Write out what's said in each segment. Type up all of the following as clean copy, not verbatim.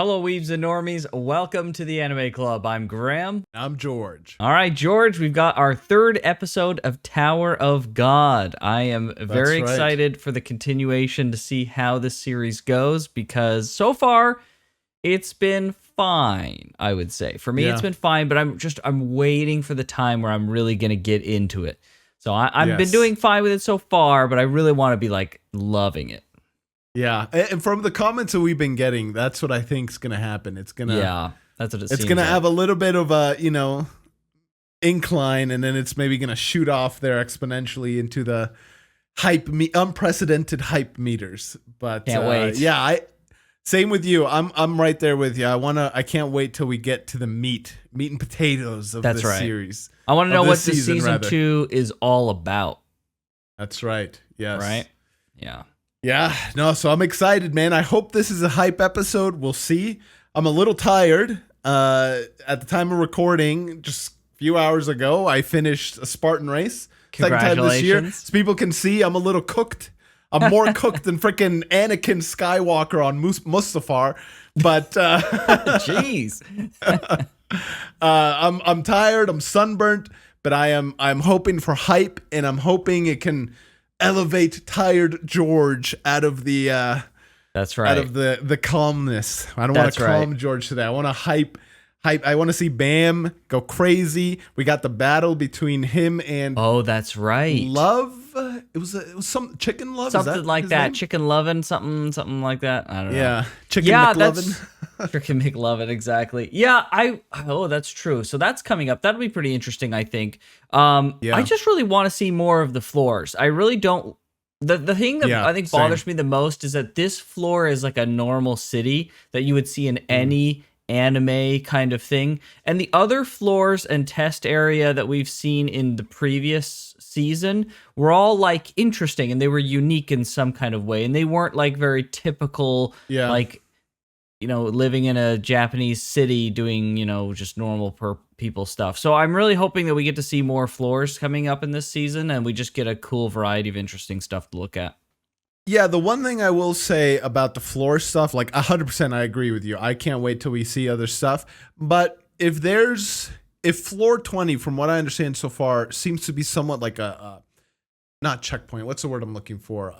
Hello, Weebs and Normies. Welcome to the Anime Club. I'm Graham. I'm George. All right, George, we've got our third episode of Tower of God. I am very excited for the continuation to see how this series goes because so far it's been fine, I would say. For me, it's been fine, but I'm waiting for the time where I'm really going to get into it. So I've been doing fine with it so far, but I really want to be like loving it. Yeah, and from the comments that we've been getting, that's what I think is going to happen. It's going to that's what it's going to have a little bit of a, incline, and then it's maybe going to shoot off there exponentially into the unprecedented hype meters. But can't wait. Same with you. I'm right there with you. I can't wait till we get to the meat and potatoes of this series. I want to know what the season 2 is all about. That's right. Yes. Right? Yeah. Yeah, no, so I'm excited, man. I hope this is a hype episode. We'll see. I'm a little tired. At the time of recording, just a few hours ago, I finished a Spartan race. Second time this year. So people can see I'm a little cooked. I'm more cooked than freaking Anakin Skywalker on Mustafar. But jeez. I'm tired, I'm sunburnt, but I'm hoping for hype, and I'm hoping it can elevate tired George out of the that's right, out of the calmness. I don't want to calm George today. I want to hype. I want to see Bam go crazy. We got the battle between him and that's right, Love. It was some Chicken Love, something like that. Name? Chicken Lovin', something like that. I don't know. Yeah, Chicken McLovin. Chicken McLovin, exactly. Yeah, that's true. So that's coming up. That'll be pretty interesting, I think. I just really want to see more of the floors. I really don't. The thing that I think bothers me the most is that this floor is like a normal city that you would see in any anime kind of thing, and the other floors and test area that we've seen in the previous season were all like interesting, and they were unique in some kind of way, and they weren't like very typical, like living in a Japanese city doing just normal people stuff. So I'm really hoping that we get to see more floors coming up in this season, and we just get a cool variety of interesting stuff to look at. Yeah, the one thing I will say about the floor stuff, like 100% I agree with you. I can't wait till we see other stuff. But if floor 20, from what I understand so far, seems to be somewhat like a not checkpoint. What's the word I'm looking for?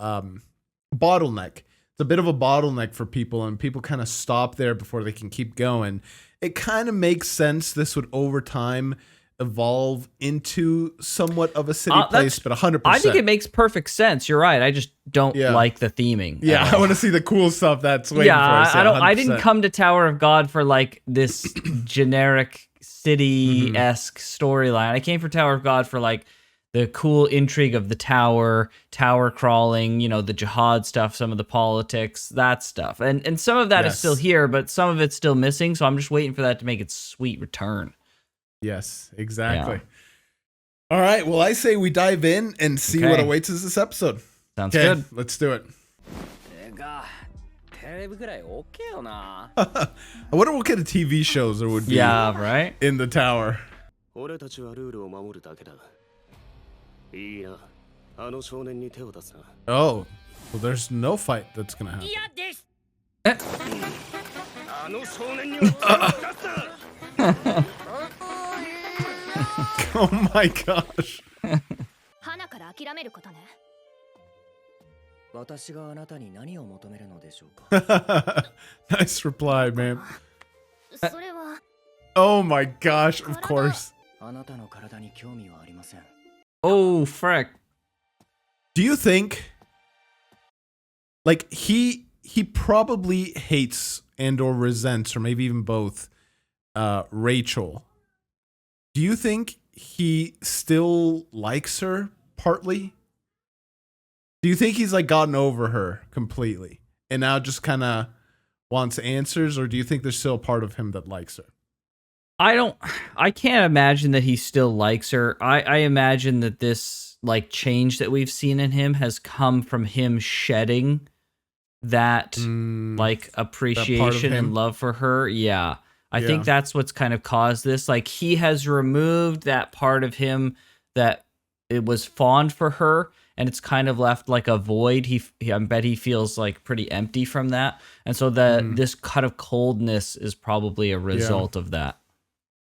Bottleneck. It's a bit of a bottleneck for people, and people kind of stop there before they can keep going. It kind of makes sense this would over time evolve into somewhat of a city place, but 100%. I think it makes perfect sense. You're right. I just don't like the theming. Yeah, I want to see the cool stuff that's waiting for us. Yeah, I didn't come to Tower of God for like this generic city-esque storyline. I came for Tower of God for like the cool intrigue of the tower crawling, the jihad stuff, some of the politics, that stuff. And some of that is still here, but some of it's still missing, so I'm just waiting for that to make its sweet return. Yes, exactly. Yeah. All right, well, I say we dive in and see what awaits us this episode. Sounds good. Let's do it. I wonder what kind of TV shows there would be in the tower. Oh, well, there's no fight that's going to happen. Oh my gosh. Nice reply, man. Oh my gosh, of course. Oh, frick. Do you think, like, he probably hates and or resents, or maybe even both, Rachel? Do you think he still likes her partly? Do you think he's like gotten over her completely and now just kind of wants answers, or do you think there's still a part of him that likes her? I can't imagine that he still likes her. I imagine that this like change that we've seen in him has come from him shedding that like appreciation and love for her. Yeah. I think that's what's kind of caused this. Like, he has removed that part of him that it was fond for her, and it's kind of left like a void. I bet he feels like pretty empty from that, and so this kind of coldness is probably a result of that.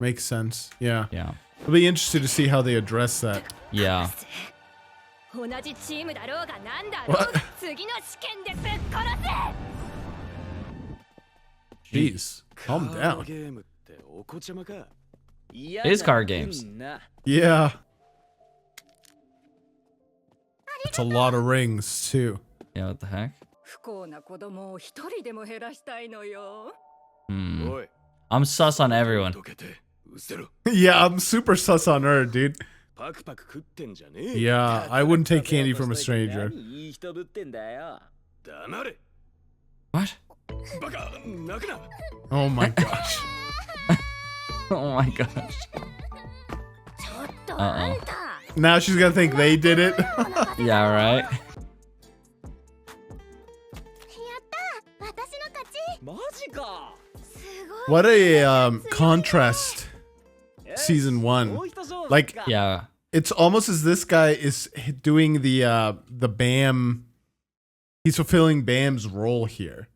Makes sense. Yeah. Yeah. It'll be interesting to see how they address that. Yeah. What? Jeez, calm down. It is card games. Yeah. It's a lot of rings too. Yeah, what the heck? I'm sus on everyone. Yeah, I'm super sus on her, dude. Yeah, I wouldn't take candy from a stranger. What? Oh my gosh. Oh my gosh. Uh-oh. Now she's gonna think they did it. Yeah, right? What a contrast. Season 1. Like, yeah. It's almost as this guy is doing the Bam. He's fulfilling Bam's role here.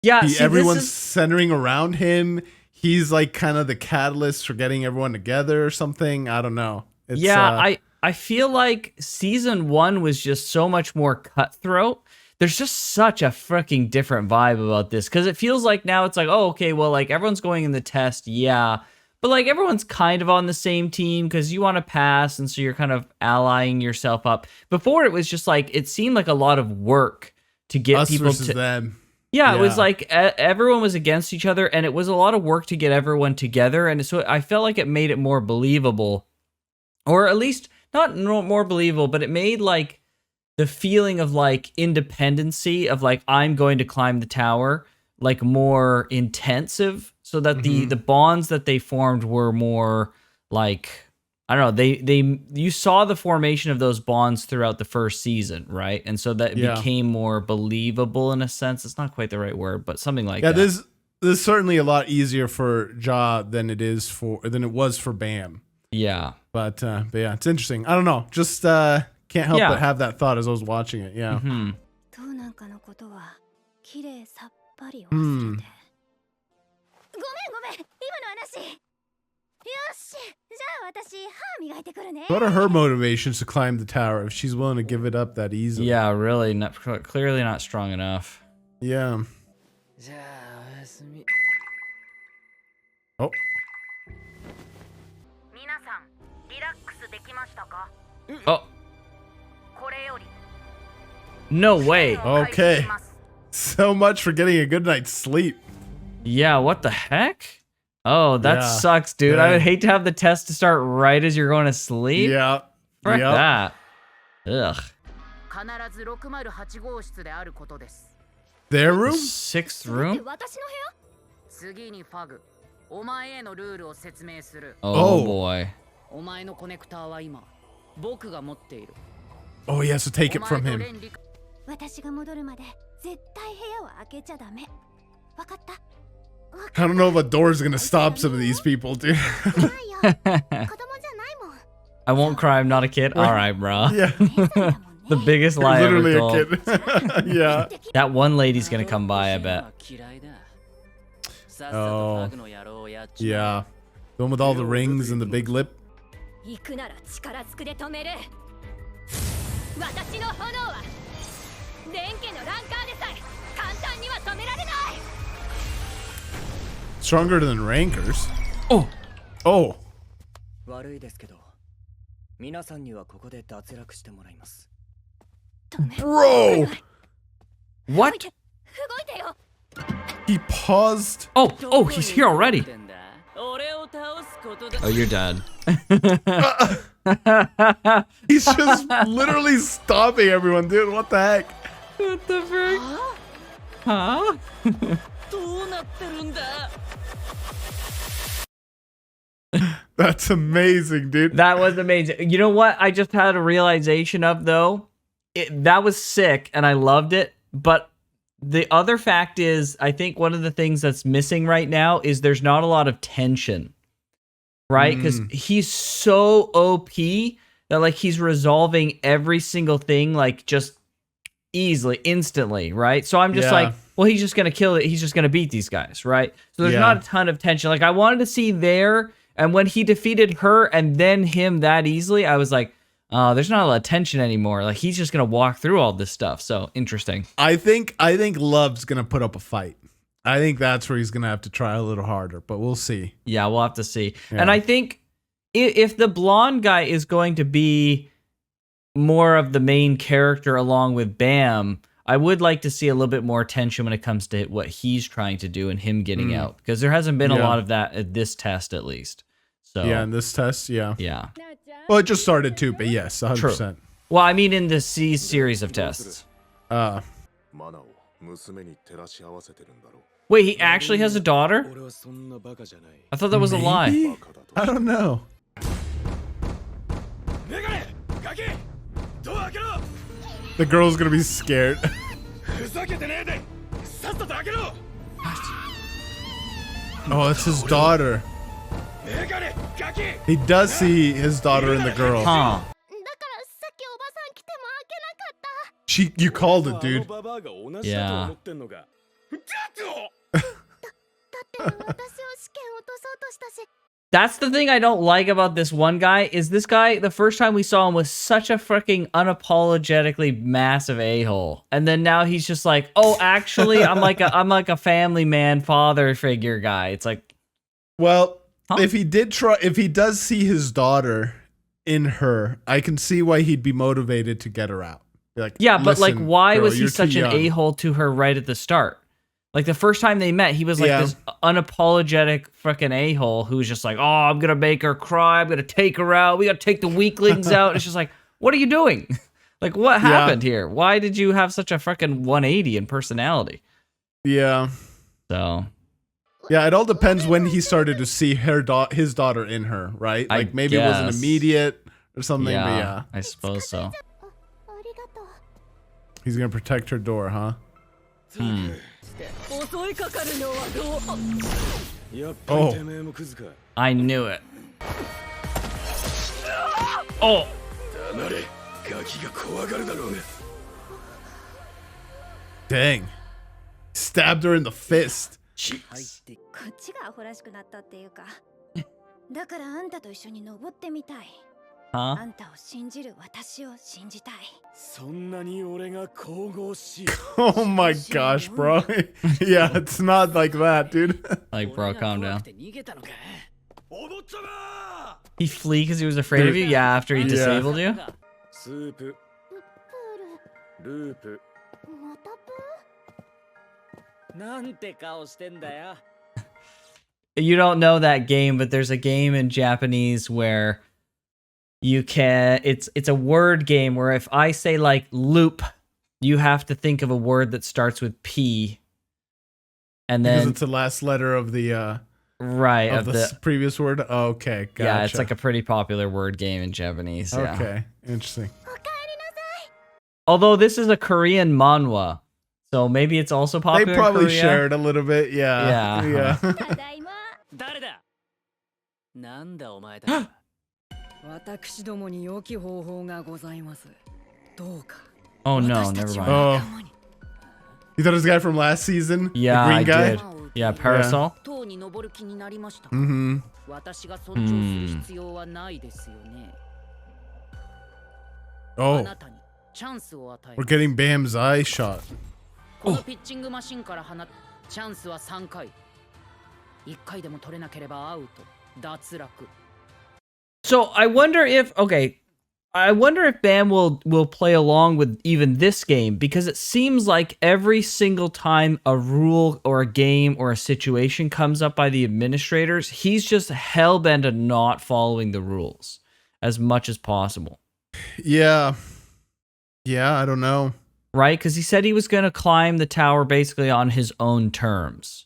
Yeah, everyone's centering around him. He's like kind of the catalyst for getting everyone together or something. I don't know. It's, I feel like season 1 was just so much more cutthroat. There's just such a freaking different vibe about this, because it feels like now it's like, oh, okay, well, like everyone's going in the test, yeah, but like everyone's kind of on the same team because you want to pass, and so you're kind of allying yourself up. Before it was just like, it seemed like a lot of work to get us people versus to them. Yeah, it was like everyone was against each other, and it was a lot of work to get everyone together, and so I felt like it made it more believable, or at least not more believable, but it made like the feeling of like independency of like, I'm going to climb the tower, like more intensive, so that the bonds that they formed were more like, I don't know, you saw the formation of those bonds throughout the first season, right? And so that became more believable in a sense. It's not quite the right word, but something like that. This is certainly a lot easier for Ja than it was for Bam. Yeah. But yeah, it's interesting. I don't know. Just can't help but have that thought as I was watching it. Yeah. What are her motivations to climb the tower if she's willing to give it up that easily? Yeah, really, clearly not strong enough. Yeah. Oh. Oh. No way. Okay. So much for getting a good night's sleep. Yeah, what the heck? Oh, that sucks, dude. I would hate to have the test to start right as you're going to sleep. Yeah. Frick that. Ugh. Their room? 6th room? Oh boy. Oh, he has to take it from him. I don't know if a door's gonna stop some of these people, dude. I won't cry, I'm not a kid. Alright, bro. Yeah. The biggest lie ever literally told. a kid. Yeah. That one lady's gonna come by, I bet. Oh. Yeah. The one with all the rings and the big lip. Stronger than rankers. Oh. Oh. Bro. What? He paused. Oh, he's here already. Oh, you're dead. He's just literally stopping everyone, dude. What the heck? What the frick? Huh? That's amazing, dude. That was amazing. You know what I just had a realization of, though? That was sick, and I loved it. But the other fact is, I think one of the things that's missing right now is there's not a lot of tension, right? Because he's so OP that like he's resolving every single thing like just easily, instantly, right? So I'm just like, well, he's just gonna kill it. He's just gonna beat these guys, right? So there's not a ton of tension. Like I wanted to see there, and when he defeated her and then him that easily, I was like, oh, there's not a lot of tension anymore. Like he's just gonna walk through all this stuff. So interesting. I think Love's gonna put up a fight. I think that's where he's gonna have to try a little harder, but we'll see. Yeah, we'll have to see. Yeah. And I think if the blonde guy is going to be more of the main character along with Bam, I would like to see a little bit more tension when it comes to what he's trying to do and him getting out, because there hasn't been a lot of that at this test, at least. So yeah, in this test, yeah. Well, it just started too, but yes, 100%. True. Well, I mean, in the C series of tests. Wait, he actually has a daughter? I thought that was a lie. I don't know. The girl's gonna be scared. Oh, it's his daughter. He does see his daughter in the girl. Huh. You called it, dude. Yeah. That's the thing I don't like about this one guy, is this guy, the first time we saw him, was such a freaking unapologetically massive a-hole. And then now he's just like, oh, actually, I'm like a family man, father figure guy. It's like, well, if he does see his daughter in her, I can see why he'd be motivated to get her out. Like, yeah, but like, why was he such an a-hole to her right at the start? Like the first time they met, he was like this unapologetic freaking a-hole who was just like, oh, I'm going to make her cry. I'm going to take her out. We got to take the weaklings out. It's just like, what are you doing? Like, what happened here? Why did you have such a freaking 180 in personality? Yeah. So. Yeah, it all depends when he started to see his daughter in her, right? Like maybe it wasn't immediate or something, but yeah. I suppose so. He's going to protect her door, huh? Oh. I knew it. Oh. Dang. Stabbed her in the fist. Jeez. Huh? Oh my gosh, bro. Yeah, it's not like that, dude. Like, bro, calm down. He flee because he was afraid of you? Yeah, after he disabled you? You don't know that game, but there's a game in Japanese where you can, it's a word game where if I say like loop, you have to think of a word that starts with P. And then because it's the last letter of the right of the previous word. Oh, okay, gotcha. Yeah, it's like a pretty popular word game in Japanese. Yeah. Okay, interesting. Although this is a Korean manhwa, so maybe it's also popular. They probably in Korea. shared a little bit. Yeah. Yeah. Oh no, never mind. Oh. You thought it was the guy from last season? Yeah, the green guy? did. Yeah, Parasol. Mm-hmm. Oh. We're getting Bam's eye shot. Oh. So I wonder if Bam will play along with even this game, because it seems like every single time a rule or a game or a situation comes up by the administrators, he's just hell-bent on not following the rules as much as possible. Yeah. Yeah, I don't know. Right? Because he said he was going to climb the tower basically on his own terms.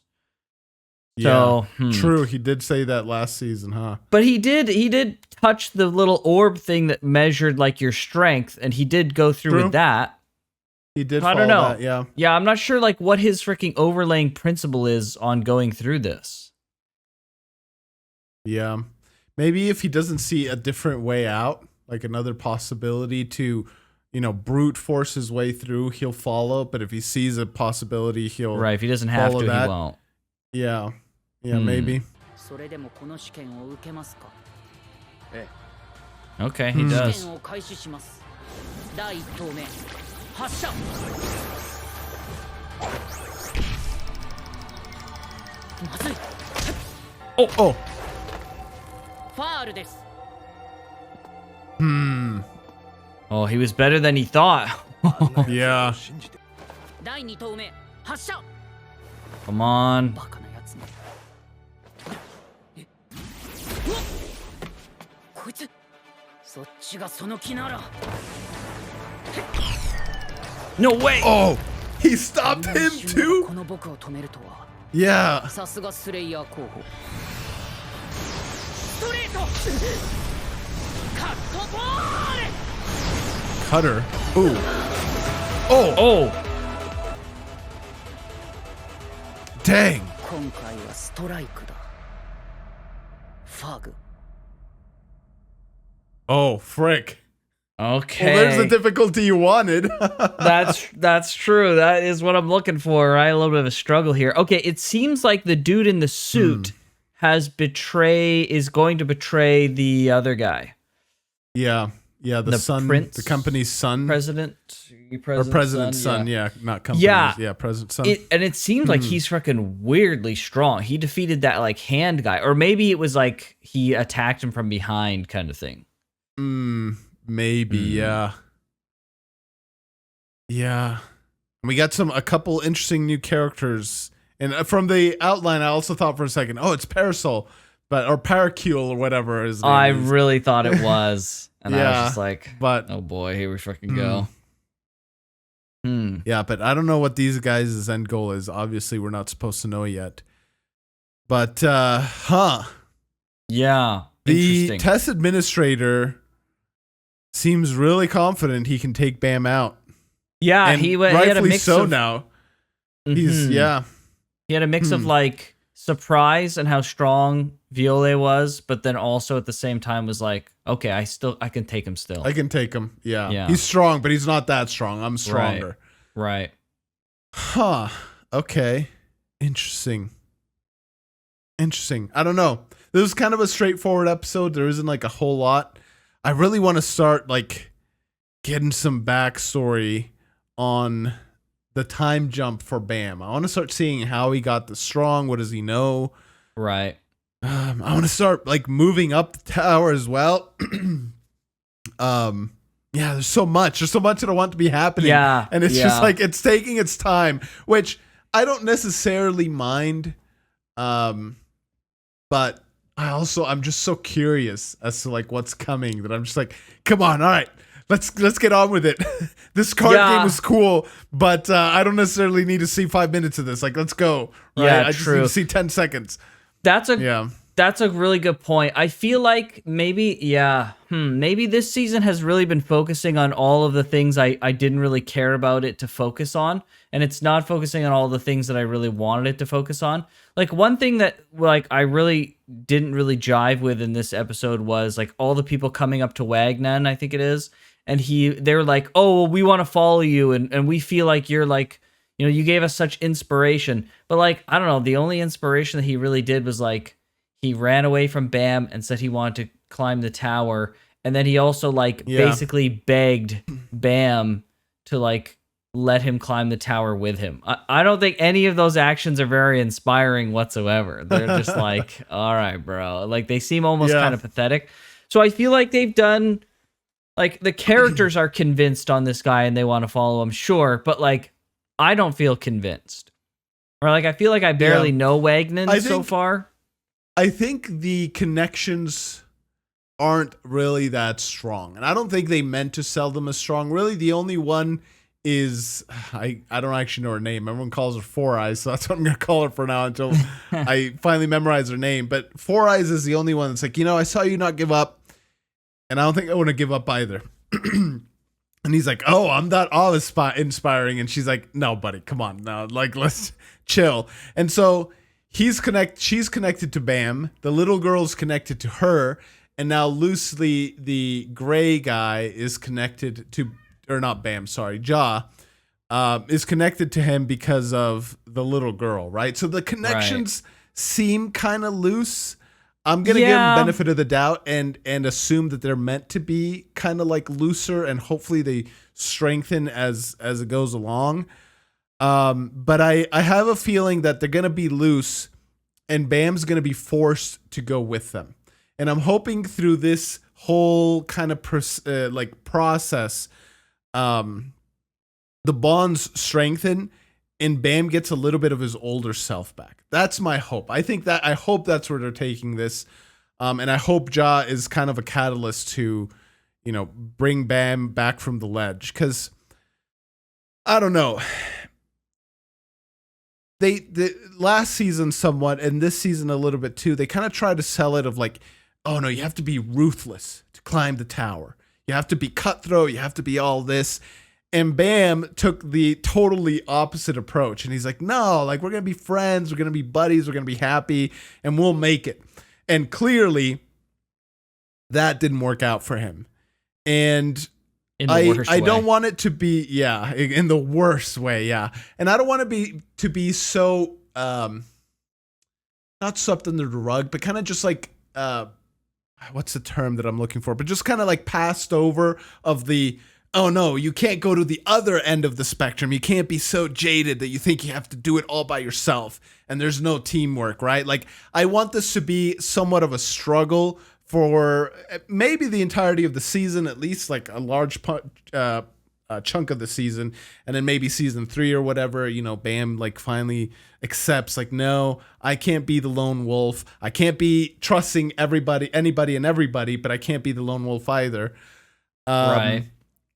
Yeah, so, true. He did say that last season, huh? But he did touch the little orb thing that measured like your strength, and he did go through with that. He did. I don't know. That, yeah. Yeah, I'm not sure like what his freaking overlaying principle is on going through this. Yeah, maybe if he doesn't see a different way out, like another possibility to, brute force his way through, he'll follow. But if he sees a possibility, he'll If he doesn't have to, that. he won't. Yeah, maybe. Okay, he does. Oh. Oh, he was better than he thought. Yeah. Come on. No way. Oh, he stopped him too? Yeah. Cutter. Ooh. Oh. Dang. Oh, frick. Okay. Well, there's the difficulty you wanted. That's true. That is what I'm looking for. I had a little bit of a struggle here. Okay, it seems like the dude in the suit is going to betray the other guy. Yeah, the son, the company's son, president's son. Yeah, not company. Yeah, president's son. And it seems like he's fucking weirdly strong. He defeated that like hand guy, or maybe it was like he attacked him from behind, kind of thing. Maybe, yeah. We got a couple interesting new characters, and from the outline, I also thought for a second, oh, it's Parasol, or Paracule or whatever his name I is. really thought it was, and I was just like, oh boy, here we fucking go. Yeah, but I don't know what these guys' end goal is. Obviously, we're not supposed to know yet. But, yeah, the test administrator seems really confident he can take Bam out. Yeah, and he had a mix so of now. He had a mix of like surprise and how strong Viole was, but then also at the same time was like, okay, I can take him still. I can take him. Yeah. He's strong, but he's not that strong. I'm stronger. Right. Huh. Okay. Interesting. I don't know. This is kind of a straightforward episode. There isn't like a whole lot. I really want to start like getting some backstory on the time jump for Bam. I want to start seeing how he got the strong. What does he know? Right. I want to start like moving up the tower as well. Yeah, there's so much. There's so much that I want to be happening. Yeah. And it's just like it's taking its time, which I don't necessarily mind. But I'm just so curious as to like what's coming that I'm just like, come on, all right, let's get on with it. This card game is cool, but I don't necessarily need to see 5 minutes of this. Like, let's go. Right? Yeah, I just need to see 10 seconds. That's a really good point. I feel like maybe this season has really been focusing on all of the things I didn't really care about it to focus on, and it's not focusing on all the things that I really wanted it to focus on. Like one thing that like I really didn't really jive with in this episode was like all the people coming up to Wagner, I think it is, and they're like, oh, well, we want to follow you, and we feel like you're like, you gave us such inspiration, but like I don't know, the only inspiration that he really did was like he ran away from Bam and said he wanted to climb the tower, and then he also like basically begged Bam to like let him climb the tower with him. I don't think any of those actions are very inspiring whatsoever. They're just like, all right, bro. Like they seem almost kind of pathetic. So I feel like they've done like the characters are convinced on this guy and they want to follow him, sure, but like I don't feel convinced. Or like I feel like I barely know Wagner so far. I think the connections aren't really that strong. And I don't think they meant to sell them as strong. Really, the only one is, I don't actually know her name. Everyone calls her Four Eyes, so that's what I'm going to call her for now until I finally memorize her name. But Four Eyes is the only one that's like, I saw you not give up, and I don't think I want to give up either. And he's like, oh, I'm that awe-inspiring. And she's like, no, buddy, come on. Now, like, let's chill. And so she's connected to Bam. The little girl's connected to her. and now loosely the gray guy is connected to, or not Bam, sorry, Ja, is connected to him because of the little girl, right? So the connections seem kind of loose. I'm gonna give them benefit of the doubt and assume that they're meant to be kind of like looser, and hopefully they strengthen as it goes along. But I have a feeling that they're gonna be loose, and Bam's gonna be forced to go with them. And I'm hoping through this whole kind of process, the bonds strengthen and Bam gets a little bit of his older self back. That's my hope. I hope that's where they're taking this. And I hope Ja is kind of a catalyst to, bring Bam back from the ledge. Cause I don't know. The last season somewhat, and this season a little bit too, they kind of try to sell it of like, oh no, you have to be ruthless to climb the tower. You have to be cutthroat. You have to be all this. And Bam took the totally opposite approach. And he's like, no, like we're going to be friends. We're going to be buddies. We're going to be happy and we'll make it. And clearly that didn't work out for him. And I don't want it to be, in the worst way. Yeah. And I don't want to be so, not swept under the rug, but kind of just like, what's the term that I'm looking for? But just kind of like passed over of the, oh no, you can't go to the other end of the spectrum. You can't be so jaded that you think you have to do it all by yourself and there's no teamwork, right? Like I want this to be somewhat of a struggle for maybe the entirety of the season, at least like a large chunk of the season, and then maybe season 3 or whatever, Bam like finally accepts like, no, I can't be the lone wolf. I can't be trusting anybody and everybody, but I can't be the lone wolf either. Right.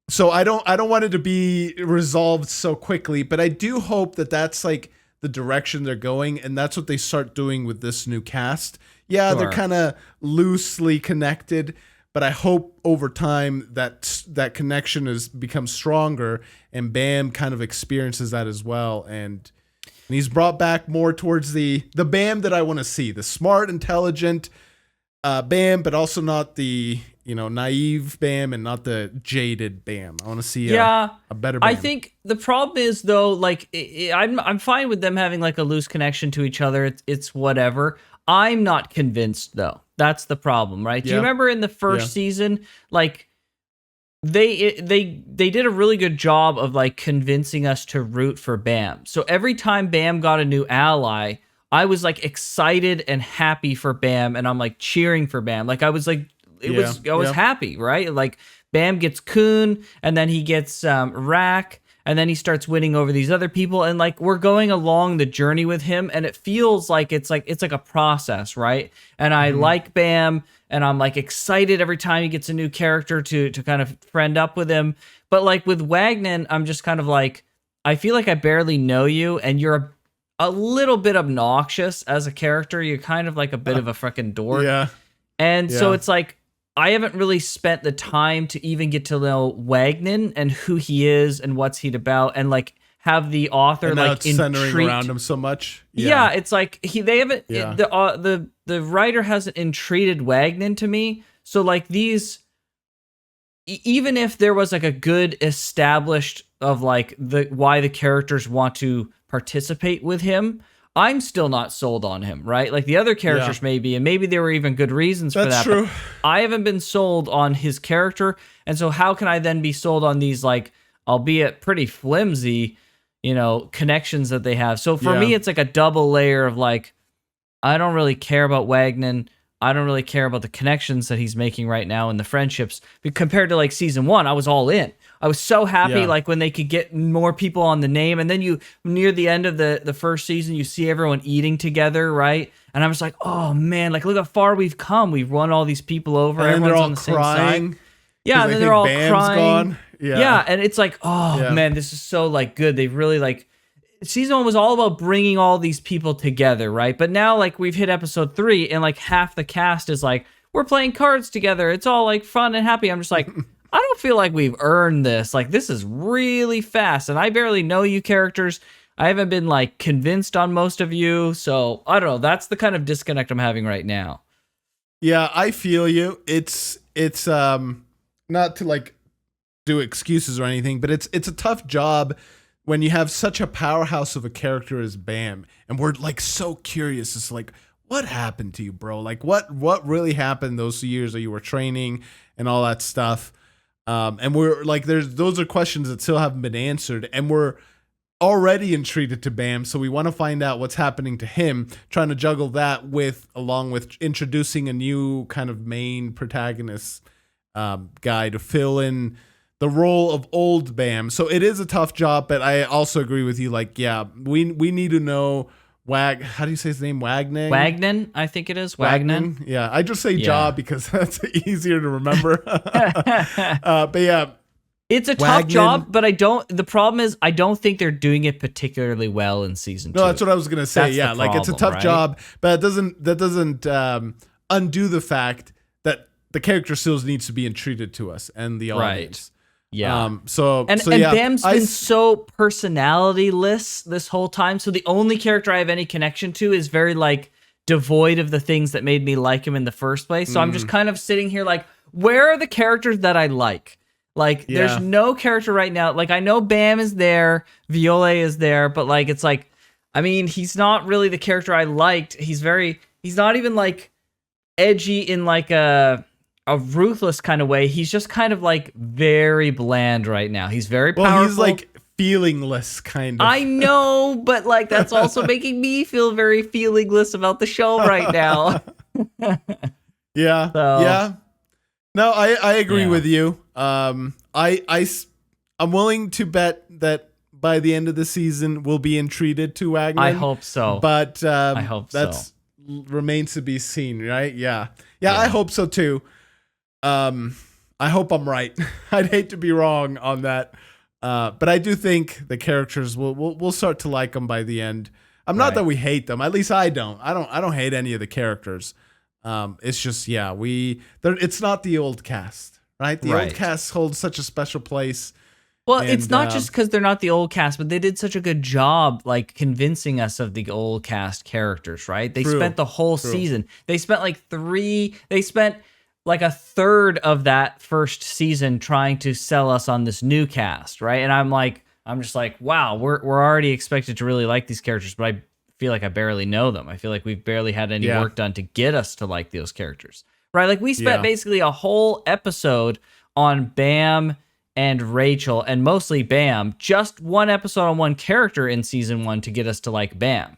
So I don't want it to be resolved so quickly, but I do hope that that's like the direction they're going, and that's what they start doing with this new cast. Yeah, They're kind of loosely connected, but I hope over time that connection has become stronger, and Bam kind of experiences that as well, and he's brought back more towards the Bam that I want to see, the smart, intelligent Bam, but also not the naive Bam and not the jaded Bam. I want to see a better Bam. I think the problem is though, like I'm fine with them having like a loose connection to each other. It's whatever. I'm not convinced though. That's the problem, right? Do you remember in the first season, like they did a really good job of like convincing us to root for Bam. So every time Bam got a new ally, I was like excited and happy for Bam, and I'm like cheering for Bam. Like I was like, I was happy, right? Like Bam gets Kun, and then he gets Rack, and then he starts winning over these other people, and like we're going along the journey with him, and it feels like it's like a process, right? And I like Bam, and I'm like excited every time he gets a new character to kind of friend up with him. But like with Wagner, I'm just kind of like, I feel like I barely know you, and you're a little bit obnoxious as a character. You're kind of like a bit of a freaking dork. And so it's like, I haven't really spent the time to even get to know Wagner and who he is and what's he about, and like have the author and like centering around him so much. Yeah, it's like they haven't. The writer hasn't entreated Wagner to me. So like these, even if there was like a good established of like why the characters want to participate with him, I'm still not sold on him, right? Like the other characters maybe, and maybe there were even good reasons for that. That's true. I haven't been sold on his character, and so how can I then be sold on these like, albeit pretty flimsy, connections that they have? So for me, it's like a double layer of like, I don't really care about Wagner. I don't really care about the connections that he's making right now and the friendships. But compared to like season 1, I was all in. I was so happy like when they could get more people on the name, and then you near the end of the first season, you see everyone eating together, right? And I was like, oh man, like look how far we've come. We've won all these people over. And everyone's they're all on the crying. same side. Yeah, and then they're all Bam's crying. Gone. Yeah, and it's like, oh man, this is so like good. They've really like, season 1 was all about bringing all these people together, right? But now like we've hit episode 3, and like half the cast is like, we're playing cards together. It's all like fun and happy. I'm just like, I don't feel like we've earned this. Like this is really fast, and I barely know you characters. I haven't been like convinced on most of you. So I don't know. That's the kind of disconnect I'm having right now. Yeah, I feel you. It's not to like do excuses or anything, but it's a tough job when you have such a powerhouse of a character as Bam, and we're like so curious. It's like, what happened to you, bro? Like what really happened those years that you were training and all that stuff? And we're like, those are questions that still haven't been answered, and we're already entreated to Bam, so we want to find out what's happening to him, trying to juggle that along with introducing a new kind of main protagonist guy to fill in the role of old Bam. So it is a tough job, but I also agree with you. Like, yeah, we need to know how do you say his name? Wagner, I think it is. Wagner. Yeah, I just say job because that's easier to remember. But yeah. It's a tough job, but the problem is I don't think they're doing it particularly well in season 2. No, that's what I was going to say. That's like it's a tough job, but that doesn't undo the fact that the character still needs to be entreated to us and the audience. Right. Yeah. And Bam's been so personality-less this whole time. So the only character I have any connection to is very like devoid of the things that made me like him in the first place. So I'm just kind of sitting here like, where are the characters that I like? Like, there's no character right now. Like, I know Bam is there, Viole is there, but like, it's like, I mean, he's not really the character I liked. He's not even like edgy in like a ruthless kind of way. He's just kind of like very bland right now. He's very powerful. Well, he's like feelingless kind of. I know, but like, that's also making me feel very feelingless about the show right now. Yeah. So, yeah. No, I agree with you. I'm willing to bet that by the end of the season we'll be entreated to Wagner. I hope so. But I hope that's remains to be seen, right? Yeah. I hope so too. I hope I'm right. I'd hate to be wrong on that. But I do think the characters we'll start to like them by the end. Not that we hate them. At least I don't. I don't hate any of the characters. It's just it's not the old cast, right? The old cast holds such a special place. Well, it's not just because they're not the old cast, but they did such a good job like convincing us of the old cast characters, right? They spent the whole season. They spent like a third of that first season trying to sell us on this new cast, right? And I'm just like, wow, we're already expected to really like these characters, but I feel like I barely know them. I feel like we've barely had any work done to get us to like those characters, right? Like we spent basically a whole episode on Bam and Rachel, and mostly Bam, just one episode on one character in season 1 to get us to like Bam,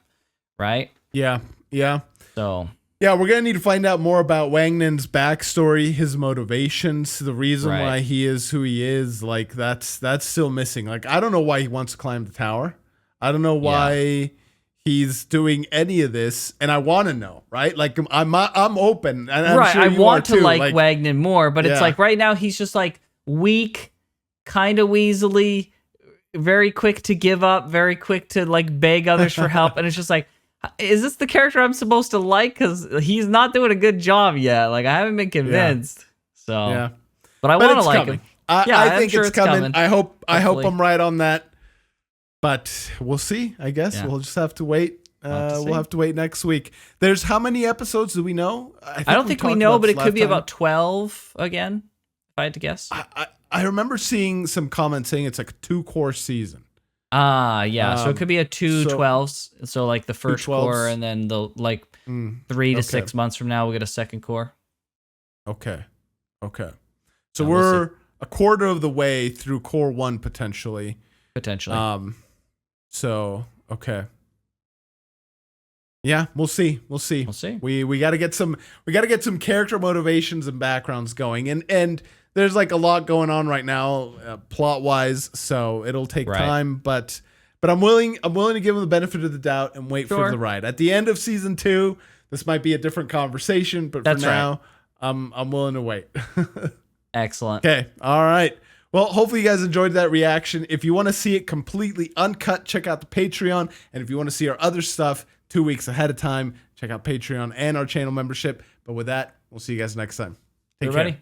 right? Yeah. So yeah, we're gonna need to find out more about Wangnen's backstory, his motivations, the reason why he is who he is. Like that's still missing. Like I don't know why he wants to climb the tower. I don't know why he's doing any of this, and I want to know, right? Like I'm open, and I'm sure I you want are to too. like Wagner more, but it's like right now he's just like weak, kind of weaselly, very quick to give up, very quick to like beg others for help, and it's just like, is this the character I'm supposed to like? Because he's not doing a good job yet. Like I haven't been convinced. So but I want to like him. I think it's coming. I hope Hopefully. I'm right on that. But we'll see, I guess. We'll just have to wait. We'll have to wait next week. There's how many episodes do we know? I don't think we know, but it could be about 12 again, if I had to guess. I remember seeing some comments saying it's like a 2-core season. So it could be a 2-12s. So like the first core, and then the like 3 to 6 months from now, we'll get a second core. Okay. So we're a quarter of the way through core 1 potentially. So, okay. Yeah, we'll see. We got to get some character motivations and backgrounds going. And there's like a lot going on right now plot-wise, so it'll take time, but I'm willing to give them the benefit of the doubt and wait for the ride. At the end of season 2, this might be a different conversation, but for now, I'm willing to wait. Excellent. Okay. All right. Well, hopefully you guys enjoyed that reaction. If you want to see it completely uncut, check out the Patreon. And if you want to see our other stuff 2 weeks ahead of time, check out Patreon and our channel membership. But with that, we'll see you guys next time. Take care.